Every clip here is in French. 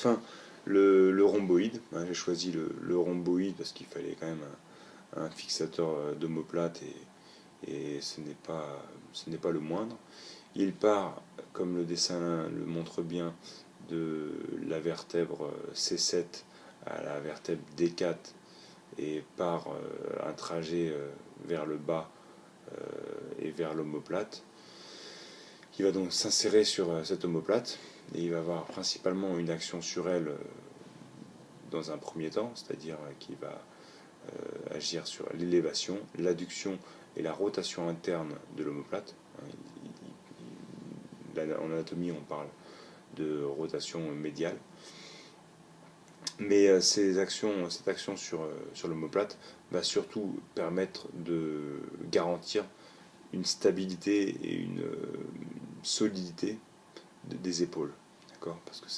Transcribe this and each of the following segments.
enfin le rhomboïde. Hein, j'ai choisi le rhomboïde parce qu'il fallait quand même un fixateur d'omoplate et ce n'est pas le moindre. Il part, comme le dessin le montre bien, de la vertèbre C7 à la vertèbre D4 et par un trajet vers le bas et vers l'omoplate. Il va donc s'insérer sur cette omoplate et il va avoir principalement une action sur elle dans un premier temps, c'est-à-dire qu'il va agir sur l'élévation, l'adduction et la rotation interne de l'omoplate. En anatomie, on parle de rotation médiale. Mais cette action sur l'omoplate va surtout permettre de garantir une stabilité et une solidité des épaules. D'accord ? Parce que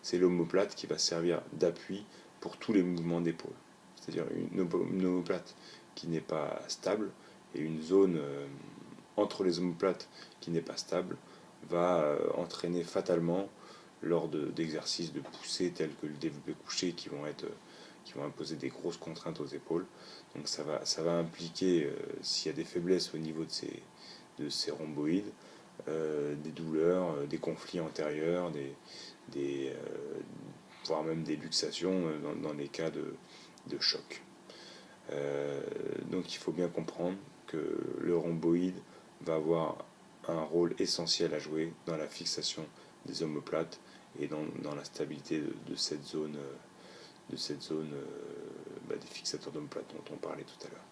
c'est l'omoplate qui va servir d'appui pour tous les mouvements d'épaule. C'est-à-dire une omoplate qui n'est pas stable et une zone entre les omoplates qui n'est pas stable va entraîner fatalement lors d'exercices de poussée tels que le développé couché qui vont imposer des grosses contraintes aux épaules. Donc ça va impliquer, s'il y a des faiblesses au niveau de ces rhomboïdes, des douleurs, des conflits antérieurs, voire même des luxations dans les cas de choc. Donc il faut bien comprendre que le rhomboïde va avoir un rôle essentiel à jouer dans la fixation des omoplates et dans la stabilité de cette zone des fixateurs d'omoplates dont on parlait tout à l'heure.